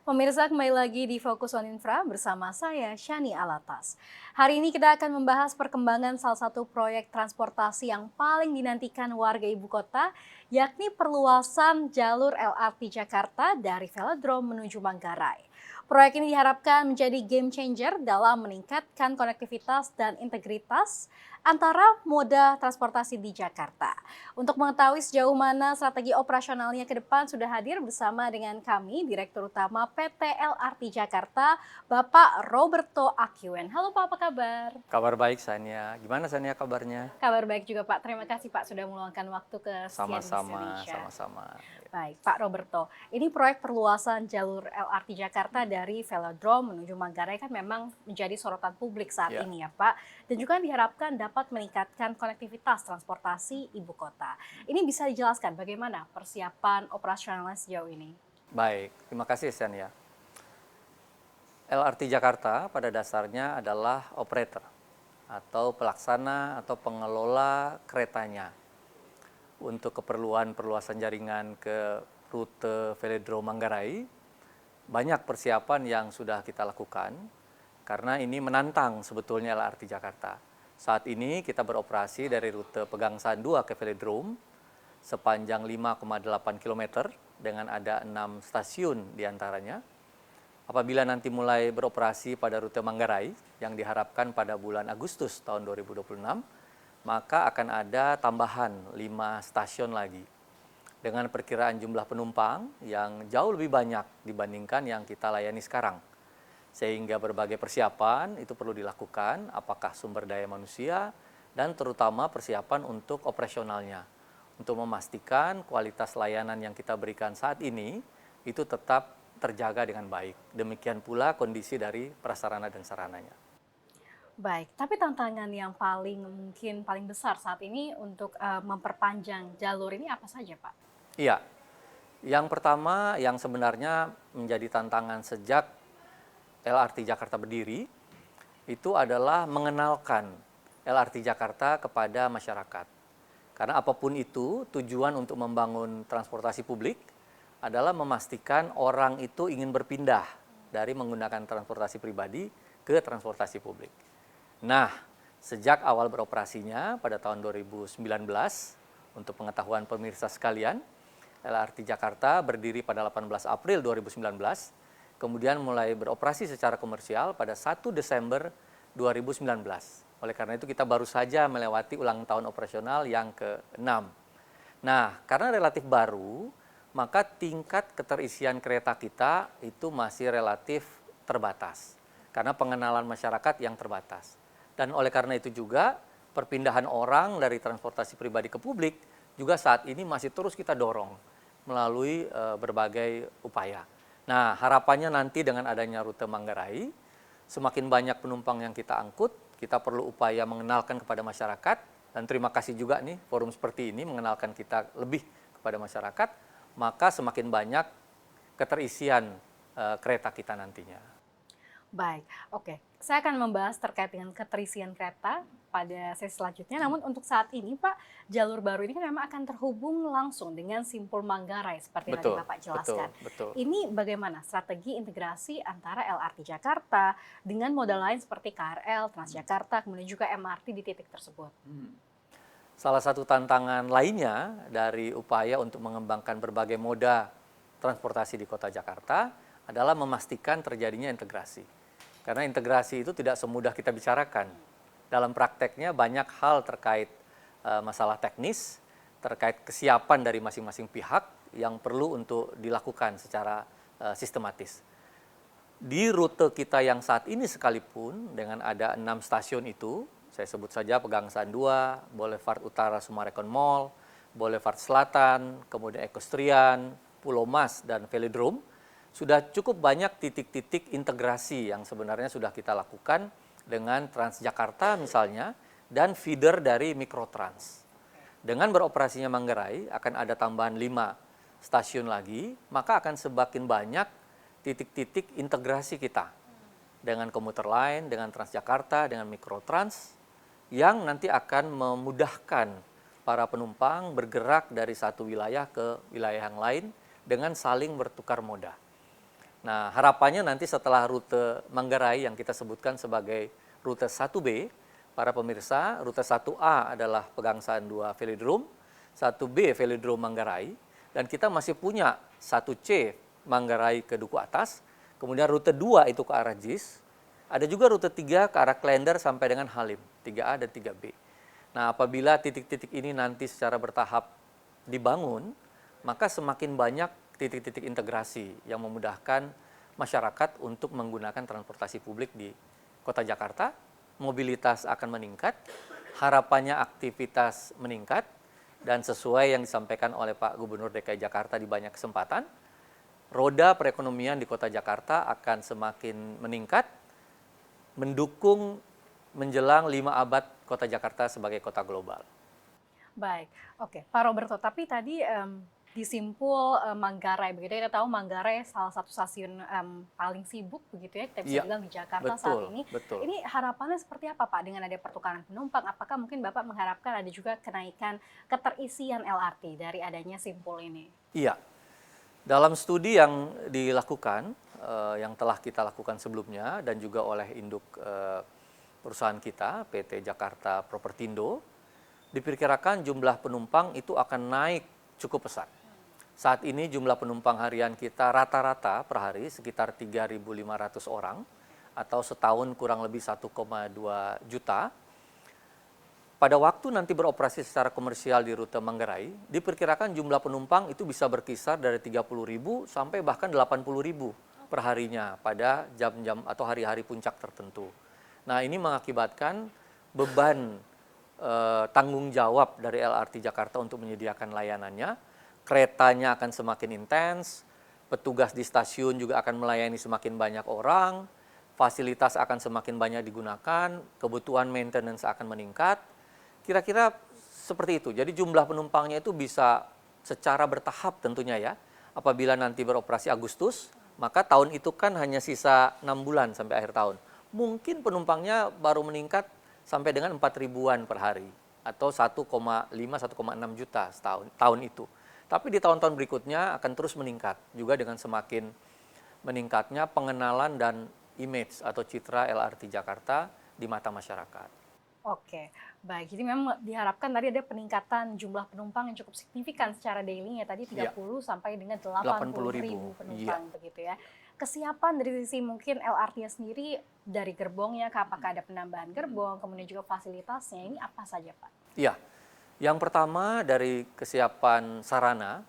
Pemirsa, kembali lagi di Fokus on Infra bersama saya Shani Alatas. Hari ini kita akan membahas perkembangan salah satu proyek transportasi yang paling dinantikan warga ibu kota, yakni perluasan jalur LRT Jakarta dari Velodrome menuju Manggarai. Proyek ini diharapkan menjadi game changer dalam meningkatkan konektivitas dan integritas antara moda transportasi di Jakarta. Untuk mengetahui sejauh mana strategi operasionalnya ke depan sudah hadir bersama dengan kami, Direktur Utama PT LRT Jakarta, Bapak Roberto Akiwen. Halo Pak, apa kabar? Kabar baik Sania. Gimana Sania kabarnya? Kabar baik juga Pak, terima kasih Pak sudah meluangkan waktu ke CNN Sama-sama, Indonesia. sama-sama. Baik, Pak Roberto, ini proyek perluasan jalur LRT Jakarta dari Velodrome menuju Manggarai kan memang menjadi sorotan publik saat Ya, ini ya Pak. Dan juga diharapkan dapat meningkatkan konektivitas transportasi ibu kota. Ini bisa dijelaskan bagaimana persiapan operasionalnya sejauh ini? baik. Terima kasih Sania. LRT Jakarta pada dasarnya adalah operator atau pelaksana atau pengelola keretanya untuk keperluan perluasan jaringan ke rute Velodrome Manggarai. Banyak persiapan yang sudah kita lakukan karena ini menantang sebetulnya LRT Jakarta. Saat ini kita beroperasi dari rute Pegangsaan 2 ke Velodrome sepanjang 5,8 km dengan ada 6 stasiun diantaranya. Apabila nanti mulai beroperasi pada rute Manggarai yang diharapkan pada bulan Agustus tahun 2026, maka akan ada tambahan 5 stasiun lagi dengan perkiraan jumlah penumpang yang jauh lebih banyak dibandingkan yang kita layani sekarang. Sehingga berbagai persiapan itu perlu dilakukan, apakah sumber daya manusia dan terutama persiapan untuk operasionalnya. Untuk memastikan kualitas layanan yang kita berikan saat ini itu tetap terjaga dengan baik. Demikian pula kondisi dari prasarana dan sarananya. Baik, tapi tantangan yang paling besar saat ini untuk memperpanjang jalur ini apa saja Pak? Iya, yang pertama yang sebenarnya menjadi tantangan sejak LRT Jakarta berdiri, itu adalah mengenalkan LRT Jakarta kepada masyarakat. Karena apapun itu, tujuan untuk membangun transportasi publik adalah memastikan orang itu ingin berpindah dari menggunakan transportasi pribadi ke transportasi publik. Nah, sejak awal beroperasinya pada tahun 2019, untuk pengetahuan pemirsa sekalian, LRT Jakarta berdiri pada 18 April 2019, kemudian mulai beroperasi secara komersial pada 1 Desember 2019. Oleh karena itu kita baru saja melewati ulang tahun operasional yang ke-6. Nah, karena relatif baru, maka tingkat keterisian kereta kita itu masih relatif terbatas. Karena pengenalan masyarakat yang terbatas. Dan oleh karena itu juga, perpindahan orang dari transportasi pribadi ke publik juga saat ini masih terus kita dorong melalui berbagai upaya. Nah, harapannya nanti dengan adanya rute Manggarai, semakin banyak penumpang yang kita angkut, kita perlu upaya mengenalkan kepada masyarakat, dan terima kasih juga nih forum seperti ini mengenalkan kita lebih kepada masyarakat, maka semakin banyak keterisian kereta kita nantinya. Baik, oke. Saya akan membahas terkait dengan keterisian kereta pada sesi selanjutnya. Namun untuk saat ini, Pak, jalur baru ini kan memang akan terhubung langsung dengan Simpul Manggarai seperti yang tadi Betul, Bapak betul, jelaskan. betul. Ini bagaimana strategi integrasi antara LRT Jakarta dengan moda lain seperti KRL, Transjakarta, kemudian juga MRT di titik tersebut? Salah satu tantangan lainnya dari upaya untuk mengembangkan berbagai moda transportasi di kota Jakarta adalah memastikan terjadinya integrasi. Karena integrasi itu tidak semudah kita bicarakan. Dalam prakteknya banyak hal terkait masalah teknis, terkait kesiapan dari masing-masing pihak yang perlu untuk dilakukan secara sistematis. Di rute kita yang saat ini sekalipun dengan ada 6 stasiun itu, saya sebut saja Pegangsaan 2, Boulevard Utara Sumarekon Mall, Boulevard Selatan, kemudian Equestrian, Pulau Mas, dan Velodrome, sudah cukup banyak titik-titik integrasi yang sebenarnya sudah kita lakukan dengan Transjakarta misalnya, dan feeder dari Mikrotrans. Dengan beroperasinya Manggarai, akan ada tambahan 5 stasiun lagi, maka akan semakin banyak titik-titik integrasi kita dengan komuter lain, dengan Transjakarta, dengan Mikrotrans, yang nanti akan memudahkan para penumpang bergerak dari satu wilayah ke wilayah yang lain dengan saling bertukar moda. Nah, harapannya nanti setelah rute Manggarai yang kita sebutkan sebagai rute 1B, para pemirsa, rute 1A adalah Pegangsaan 2 Velodrome, 1B Velodrome Manggarai, dan kita masih punya 1C Manggarai ke Duku Atas, kemudian rute 2 itu ke arah JIS, ada juga rute 3 ke arah Klender sampai dengan Halim, 3A dan 3B. Nah, apabila titik-titik ini nanti secara bertahap dibangun, maka semakin banyak titik-titik integrasi yang memudahkan masyarakat untuk menggunakan transportasi publik di Kota Jakarta, mobilitas akan meningkat, harapannya aktivitas meningkat, dan sesuai yang disampaikan oleh Pak Gubernur DKI Jakarta di banyak kesempatan, roda perekonomian di Kota Jakarta akan semakin meningkat, mendukung menjelang 5 abad Kota Jakarta sebagai kota global. Baik, oke Pak Roberto, tapi tadi di Simpul Manggarai, begitu ya, kita tahu Manggarai salah satu stasiun paling sibuk begitu ya, kita bisa Iya, bilang di Jakarta betul, saat ini. betul. Ini harapannya seperti apa Pak dengan ada pertukaran penumpang? Apakah mungkin Bapak mengharapkan ada juga kenaikan keterisian LRT dari adanya Simpul ini? Iya, dalam studi yang dilakukan, yang telah kita lakukan sebelumnya dan juga oleh induk perusahaan kita, PT Jakarta Propertindo, diperkirakan jumlah penumpang itu akan naik cukup pesat. Saat ini jumlah penumpang harian kita rata-rata per hari sekitar 3.500 orang atau setahun kurang lebih 1,2 juta. Pada waktu nanti beroperasi secara komersial di rute Manggarai, diperkirakan jumlah penumpang itu bisa berkisar dari 30.000 sampai bahkan 80.000 per harinya pada jam-jam atau hari-hari puncak tertentu. Nah, ini mengakibatkan beban tanggung jawab dari LRT Jakarta untuk menyediakan layanannya. Keretanya akan semakin intens, petugas di stasiun juga akan melayani semakin banyak orang, fasilitas akan semakin banyak digunakan, kebutuhan maintenance akan meningkat. Kira-kira seperti itu. Jadi jumlah penumpangnya itu bisa secara bertahap tentunya ya. Apabila nanti beroperasi Agustus, maka tahun itu kan hanya sisa 6 bulan sampai akhir tahun. Mungkin penumpangnya baru meningkat sampai dengan 4.000-an per hari atau 1,5-1,6 juta tahun itu. Tapi di tahun-tahun berikutnya akan terus meningkat juga dengan semakin meningkatnya pengenalan dan image atau citra LRT Jakarta di mata masyarakat. Oke, baik. Jadi memang diharapkan tadi ada peningkatan jumlah penumpang yang cukup signifikan secara daily ya tadi 30 sampai dengan 80.000 penumpang begitu ya. Kesiapan dari sisi mungkin LRT-nya sendiri dari gerbongnya, apakah ada penambahan gerbong, kemudian juga fasilitasnya, ini apa saja Pak? Iya, yang pertama dari kesiapan sarana,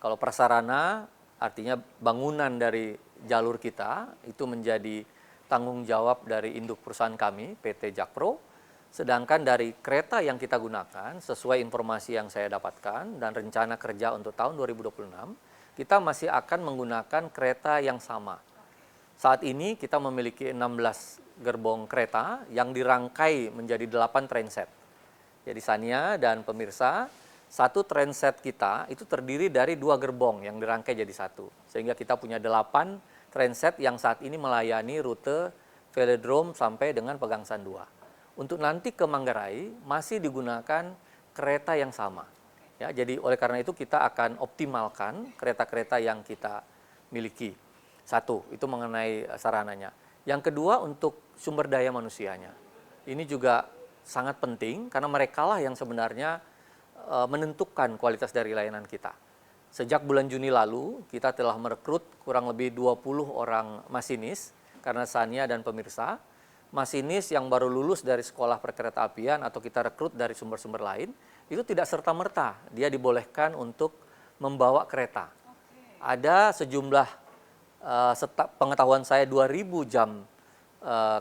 kalau prasarana artinya bangunan dari jalur kita itu menjadi tanggung jawab dari induk perusahaan kami, PT Jakpro. Sedangkan dari kereta yang kita gunakan, sesuai informasi yang saya dapatkan dan rencana kerja untuk tahun 2026, kita masih akan menggunakan kereta yang sama. Saat ini kita memiliki 16 gerbong kereta yang dirangkai menjadi 8 trainset. Jadi Sania dan pemirsa, satu trainset kita itu terdiri dari 2 gerbong yang dirangkai jadi satu. Sehingga kita punya 8 trainset yang saat ini melayani rute Velodrome sampai dengan Pegangsaan 2. Untuk nanti ke Manggarai masih digunakan kereta yang sama. Ya, jadi oleh karena itu kita akan optimalkan kereta-kereta yang kita miliki. Satu, itu mengenai sarananya. Yang kedua untuk sumber daya manusianya. Ini juga sangat penting karena merekalah yang sebenarnya menentukan kualitas dari layanan kita. Sejak bulan Juni lalu, kita telah merekrut kurang lebih 20 orang masinis karena Sania dan pemirsa. Masinis yang baru lulus dari sekolah perkeretaapian atau kita rekrut dari sumber-sumber lain, itu tidak serta-merta dia dibolehkan untuk membawa kereta. Ada sejumlah pengetahuan saya 2.000 jam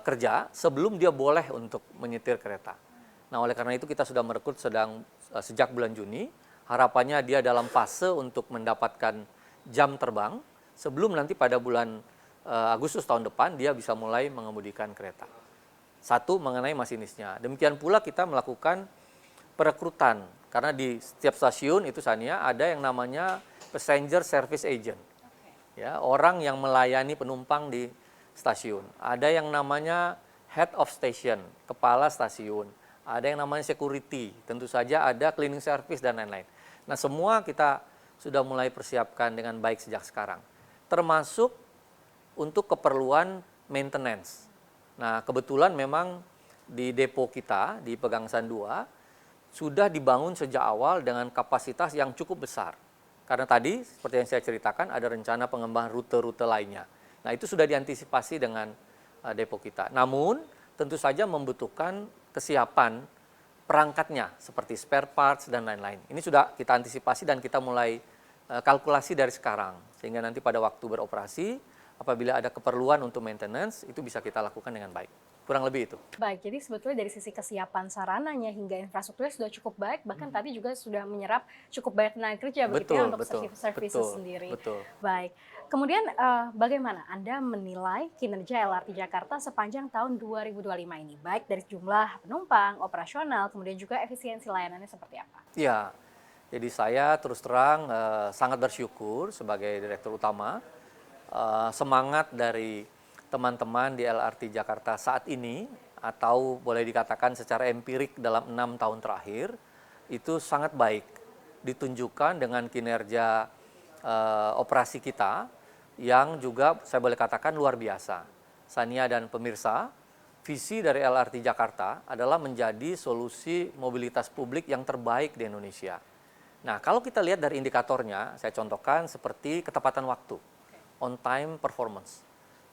kerja sebelum dia boleh untuk menyetir kereta. Nah, oleh karena itu kita sudah merekrut sejak bulan Juni. Harapannya dia dalam fase untuk mendapatkan jam terbang sebelum nanti pada bulan Agustus tahun depan dia bisa mulai mengemudikan kereta. Satu, mengenai masinisnya. Demikian pula kita melakukan perekrutan karena di setiap stasiun itu Sania ada yang namanya passenger service agent. Ya, orang yang melayani penumpang di stasiun. Ada yang namanya head of station, kepala stasiun. Ada yang namanya security, tentu saja ada cleaning service dan lain-lain. Nah, semua kita sudah mulai persiapkan dengan baik sejak sekarang. Termasuk untuk keperluan maintenance. Nah, kebetulan memang di depo kita di Pegangsaan 2 sudah dibangun sejak awal dengan kapasitas yang cukup besar. Karena tadi seperti yang saya ceritakan ada rencana pengembangan rute-rute lainnya. Nah, itu sudah diantisipasi dengan depo kita. Namun tentu saja membutuhkan kesiapan perangkatnya seperti spare parts dan lain-lain. Ini sudah kita antisipasi dan kita mulai kalkulasi dari sekarang. Sehingga nanti pada waktu beroperasi, apabila ada keperluan untuk maintenance, itu bisa kita lakukan dengan baik. Kurang lebih itu. Baik, jadi sebetulnya dari sisi kesiapan sarananya hingga infrastrukturnya sudah cukup baik, bahkan tadi juga sudah menyerap cukup banyak tenaga kerja begitu ya untuk services sendiri. Betul. Baik, kemudian bagaimana Anda menilai kinerja LRT Jakarta sepanjang tahun 2025 ini? Baik dari jumlah penumpang, operasional, kemudian juga efisiensi layanannya seperti apa? Ya, jadi saya terus terang sangat bersyukur sebagai Direktur Utama, semangat dari teman-teman di LRT Jakarta saat ini, atau boleh dikatakan secara empirik dalam 6 tahun terakhir, itu sangat baik. Ditunjukkan dengan kinerja operasi kita, yang juga saya boleh katakan luar biasa. Sania dan pemirsa, visi dari LRT Jakarta adalah menjadi solusi mobilitas publik yang terbaik di Indonesia. Nah, kalau kita lihat dari indikatornya, saya contohkan seperti ketepatan waktu, on time performance.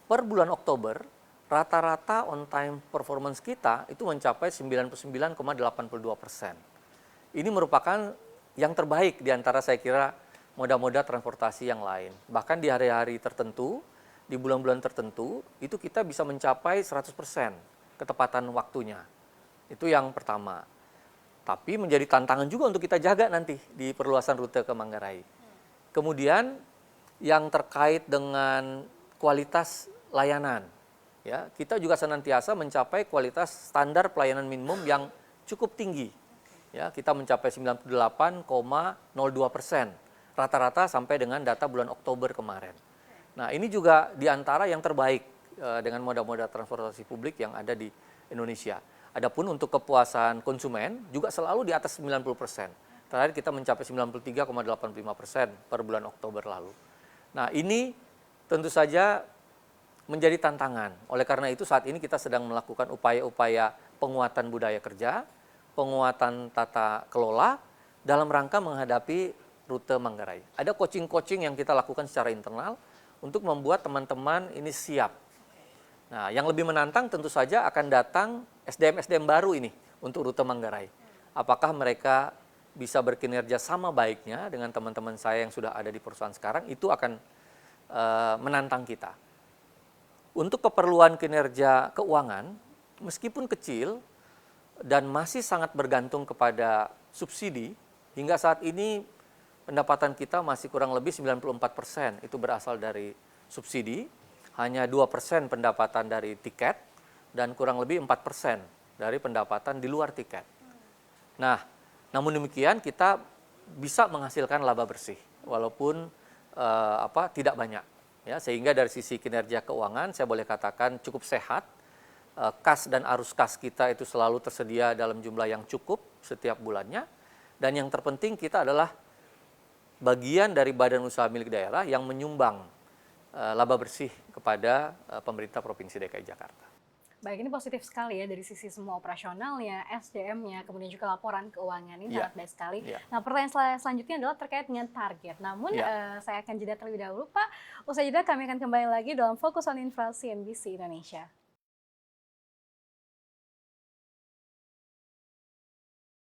Per bulan Oktober, rata-rata on time performance kita itu mencapai 99,82%. Ini merupakan yang terbaik di antara saya kira moda-moda transportasi yang lain. Bahkan di hari-hari tertentu, di bulan-bulan tertentu, itu kita bisa mencapai 100% ketepatan waktunya. Itu yang pertama. Tapi menjadi tantangan juga untuk kita jaga nanti di perluasan rute ke Manggarai. Kemudian yang terkait dengan kualitas layanan, ya, kita juga senantiasa mencapai kualitas standar pelayanan minimum yang cukup tinggi. Ya, kita mencapai 98,02%, rata-rata sampai dengan data bulan Oktober kemarin. Nah, ini juga di antara yang terbaik dengan moda-moda transportasi publik yang ada di Indonesia. Adapun untuk kepuasan konsumen juga selalu di atas 90%. Terakhir kita mencapai 93,85% per bulan Oktober lalu. Nah, ini tentu saja menjadi tantangan. Oleh karena itu saat ini kita sedang melakukan upaya-upaya penguatan budaya kerja, penguatan tata kelola dalam rangka menghadapi rute Manggarai. Ada coaching-coaching yang kita lakukan secara internal untuk membuat teman-teman ini siap. Nah, yang lebih menantang tentu saja akan datang SDM-SDM baru ini untuk rute Manggarai. Apakah mereka bisa berkinerja sama baiknya dengan teman-teman saya yang sudah ada di perusahaan sekarang, itu akan menantang kita. Untuk keperluan kinerja keuangan, meskipun kecil dan masih sangat bergantung kepada subsidi, hingga saat ini pendapatan kita masih kurang lebih 94% itu berasal dari subsidi, hanya 2% pendapatan dari tiket, dan kurang lebih 4% dari pendapatan di luar tiket. Nah, namun demikian kita bisa menghasilkan laba bersih, walaupun tidak banyak. Ya, sehingga dari sisi kinerja keuangan saya boleh katakan cukup sehat. Kas dan arus kas kita itu selalu tersedia dalam jumlah yang cukup setiap bulannya. Dan yang terpenting kita adalah bagian dari badan usaha milik daerah yang menyumbang laba bersih kepada pemerintah Provinsi DKI Jakarta. Baik, ini positif sekali ya dari sisi semua operasionalnya, SDM-nya, kemudian juga laporan keuangan ini sangat baik sekali. Nah, pertanyaan selanjutnya adalah terkait dengan target. Namun saya akan jeda terlebih dahulu, Pak. Usai jeda kami akan kembali lagi dalam Fokus on Infra CNBC Indonesia.